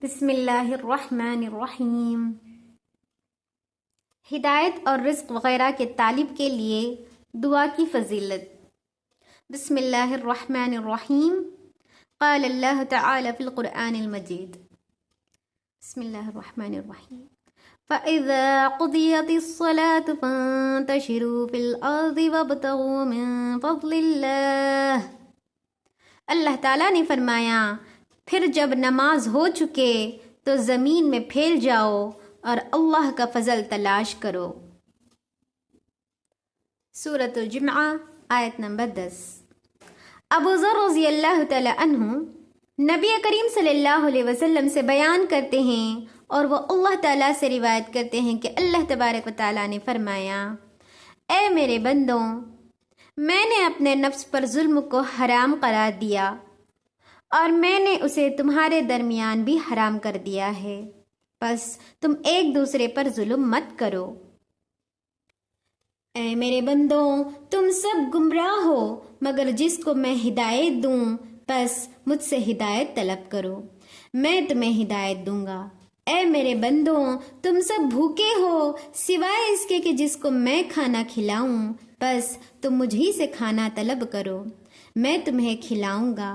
بسم اللہ الرحمن الرحیم۔ ہدایت اور رزق وغیرہ کے طالب کے لیے دعا کی فضیلت۔ بسم اللہ الرحمن الرحیم۔ قال اللہ تعالی فی القرآن المجید۔ بسم اللہ الرحمن الرحیم۔ فَإِذَا قُضِيَتِ الصَّلَاةُ فَانتَشِرُوا فِي الْأَرْضِ وَابْتَغُوا مِن فَضْلِ اللَّهِ۔ اللہ تعالیٰ نے فرمایا، پھر جب نماز ہو چکے تو زمین میں پھیل جاؤ اور اللہ کا فضل تلاش کرو۔ سورۃ الجمعہ آیت نمبر 10۔ ابو ذر رضی اللہ تعالی عنہ نبی کریم صلی اللہ علیہ وسلم سے بیان کرتے ہیں اور وہ اللہ تعالیٰ سے روایت کرتے ہیں کہ اللہ تبارک و تعالیٰ نے فرمایا، اے میرے بندوں، میں نے اپنے نفس پر ظلم کو حرام قرار دیا اور میں نے اسے تمہارے درمیان بھی حرام کر دیا ہے، بس تم ایک دوسرے پر ظلم مت کرو۔ اے میرے بندوں، تم سب گمراہ ہو مگر جس کو میں ہدایت دوں، بس مجھ سے ہدایت طلب کرو، میں تمہیں ہدایت دوں گا۔ اے میرے بندوں، تم سب بھوکے ہو سوائے اس کے کہ جس کو میں کھانا کھلاؤں، بس تم مجھ ہی سے کھانا طلب کرو، میں تمہیں کھلاؤں گا۔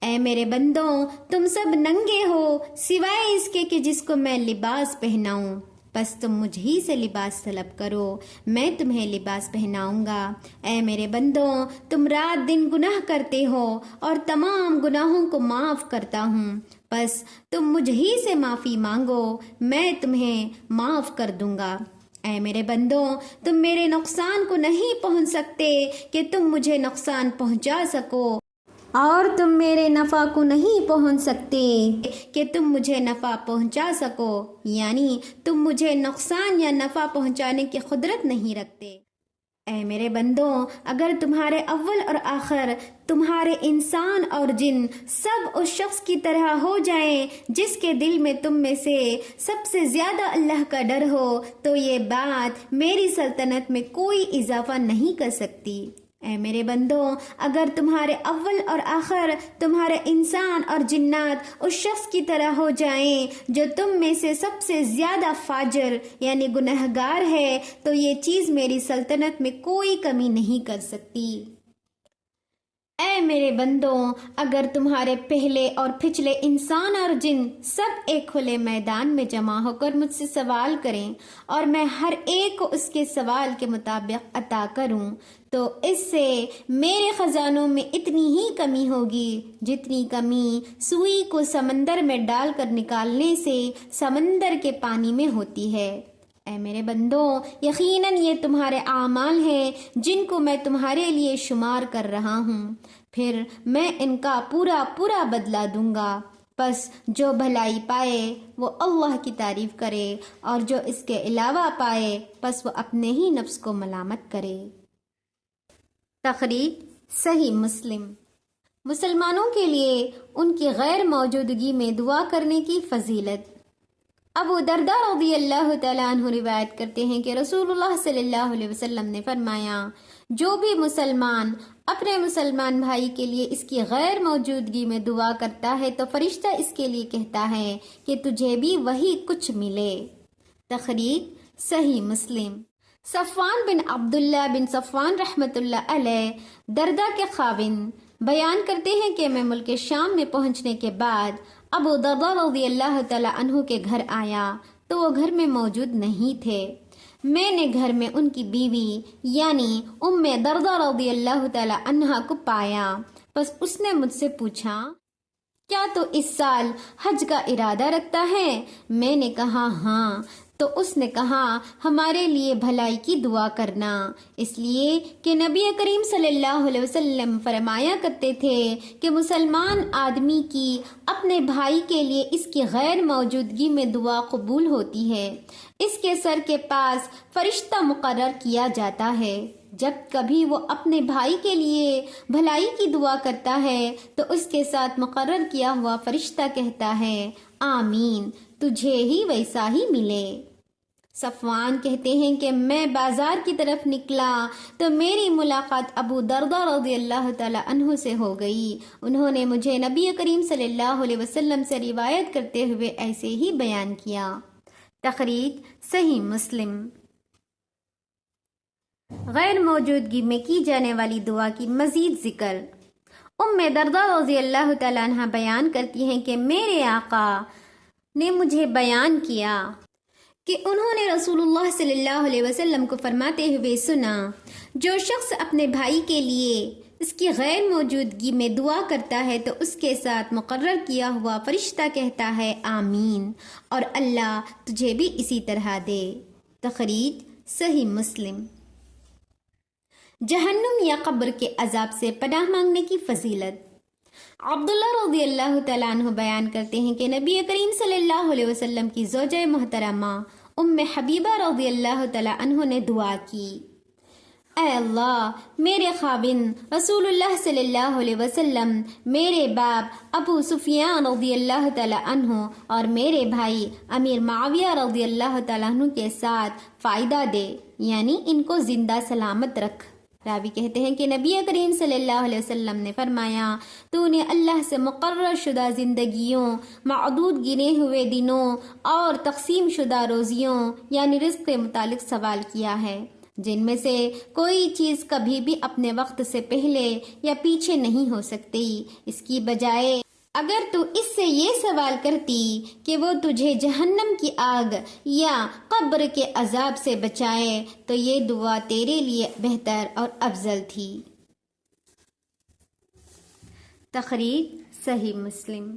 اے میرے بندوں، تم سب ننگے ہو سوائے اس کے کہ جس کو میں لباس پہناؤں، بس تم مجھ ہی سے لباس طلب کرو، میں تمہیں لباس پہناؤں گا۔ اے میرے بندوں، تم رات دن گناہ کرتے ہو اور تمام گناہوں کو معاف کرتا ہوں، بس تم مجھ ہی سے معافی مانگو، میں تمہیں معاف کر دوں گا۔ اے میرے بندوں، تم میرے نقصان کو نہیں پہنچ سکتے کہ تم مجھے نقصان پہنچا سکو، اور تم میرے نفع کو نہیں پہنچ سکتے کہ تم مجھے نفع پہنچا سکو، یعنی تم مجھے نقصان یا نفع پہنچانے کی قدرت نہیں رکھتے۔ اے میرے بندوں، اگر تمہارے اول اور آخر، تمہارے انسان اور جن سب اس شخص کی طرح ہو جائیں جس کے دل میں تم میں سے سب سے زیادہ اللہ کا ڈر ہو، تو یہ بات میری سلطنت میں کوئی اضافہ نہیں کر سکتی۔ اے میرے بندوں، اگر تمہارے اول اور آخر، تمہارے انسان اور جنات اس شخص کی طرح ہو جائیں جو تم میں سے سب سے زیادہ فاجر یعنی گنہگار ہے، تو یہ چیز میری سلطنت میں کوئی کمی نہیں کر سکتی۔ اے میرے بندوں، اگر تمہارے پہلے اور پچھلے انسان اور جن سب ایک کھلے میدان میں جمع ہو کر مجھ سے سوال کریں اور میں ہر ایک کو اس کے سوال کے مطابق عطا کروں، تو اس سے میرے خزانوں میں اتنی ہی کمی ہوگی جتنی کمی سوئی کو سمندر میں ڈال کر نکالنے سے سمندر کے پانی میں ہوتی ہے۔ اے میرے بندوں، یقیناً یہ تمہارے اعمال ہیں جن کو میں تمہارے لیے شمار کر رہا ہوں، پھر میں ان کا پورا پورا بدلہ دوں گا، بس جو بھلائی پائے وہ اللہ کی تعریف کرے اور جو اس کے علاوہ پائے بس وہ اپنے ہی نفس کو ملامت کرے۔ تخریج صحیح مسلم۔ مسلمانوں کے لیے ان کی غیر موجودگی میں دعا کرنے کی فضیلت۔ ابو درداء رضی اللہ تعالیٰ عنہ روایت کرتے ہیں کہ رسول اللہ صلی اللہ علیہ وسلم نے فرمایا، جو بھی مسلمان اپنے مسلمان بھائی کے لیے اس کی غیر موجودگی میں دعا کرتا ہے تو فرشتہ اس کے لیے کہتا ہے کہ تجھے بھی وہی کچھ ملے۔ تخریج صحیح مسلم۔ صفوان بن عبداللہ بن صفوان رحمۃ اللہ علیہ دردہ کے خاوند بیان کرتے ہیں کہ میں ملک شام میں پہنچنے کے بعد ابو درداء رضی اللہ تعالی عنہ کے گھر آیا تو وہ گھر میں موجود نہیں تھے۔ میں نے گھر میں ان کی بیوی یعنی ام درداء رضی اللہ تعالی عنہ کو پایا، بس اس نے مجھ سے پوچھا، کیا تو اس سال حج کا ارادہ رکھتا ہے؟ میں نے کہا ہاں۔ تو اس نے کہا، ہمارے لیے بھلائی کی دعا کرنا، اس لیے کہ نبی کریم صلی اللہ علیہ وسلم فرمایا کرتے تھے کہ مسلمان آدمی کی اپنے بھائی کے لیے اس کی غیر موجودگی میں دعا قبول ہوتی ہے، اس کے سر کے پاس فرشتہ مقرر کیا جاتا ہے، جب کبھی وہ اپنے بھائی کے لیے بھلائی کی دعا کرتا ہے تو اس کے ساتھ مقرر کیا ہوا فرشتہ کہتا ہے، آمین، تجھے ہی ویسا ہی ملے۔ صفوان کہتے ہیں کہ میں بازار کی طرف نکلا تو میری ملاقات ابو دردہ رضی اللہ تعالیٰ عنہ سے ہو گئی۔ انہوں نے مجھے نبی کریم صلی اللہ علیہ وسلم سے روایت کرتے ہوئے ایسے ہی بیان کیا۔ تخریج صحیح مسلم۔ غیر موجودگی میں کی جانے والی دعا کی مزید ذکر۔ دردہ رضی اللہ تعالیٰ عنہ بیان کرتی ہیں کہ میرے آقا نے مجھے بیان کیا کہ انہوں نے رسول اللہ صلی اللہ علیہ وسلم کو فرماتے ہوئے سنا، جو شخص اپنے بھائی کے لیے اس کی غیر موجودگی میں دعا کرتا ہے تو اس کے ساتھ مقرر کیا ہوا فرشتہ کہتا ہے آمین، اور اللہ تجھے بھی اسی طرح دے۔ تخریج صحیح مسلم۔ جہنم یا قبر کے عذاب سے پناہ مانگنے کی فضیلت۔ عبداللہ رضی اللہ تعالیٰ عنہ بیان کرتے ہیں کہ نبی کریم صلی اللہ علیہ وسلم کی زوجہ محترمہ حبیبہ رضی اللہ تعالیٰ عنہ نے دعا کی، اے اللہ میرے خاوند رسول اللہ صلی اللہ علیہ وسلم میرے باپ ابو سفیان رضی اللہ تعالیٰ عنہ اور میرے بھائی امیر معاویہ رضی اللہ تعالیٰ عنہ کے ساتھ فائدہ دے، یعنی ان کو زندہ سلامت رکھ۔ راوی کہتے ہیں کہ نبی کریم صلی اللہ علیہ وسلم نے فرمایا، تو نے اللہ سے مقرر شدہ زندگیوں، معدود گنے ہوئے دنوں اور تقسیم شدہ روزیوں یعنی رزق کے متعلق سوال کیا ہے، جن میں سے کوئی چیز کبھی بھی اپنے وقت سے پہلے یا پیچھے نہیں ہو سکتی۔ اس کی بجائے اگر تو اس سے یہ سوال کرتی کہ وہ تجھے جہنم کی آگ یا قبر کے عذاب سے بچائے تو یہ دعا تیرے لیے بہتر اور افضل تھی۔ تخریج صحیح مسلم۔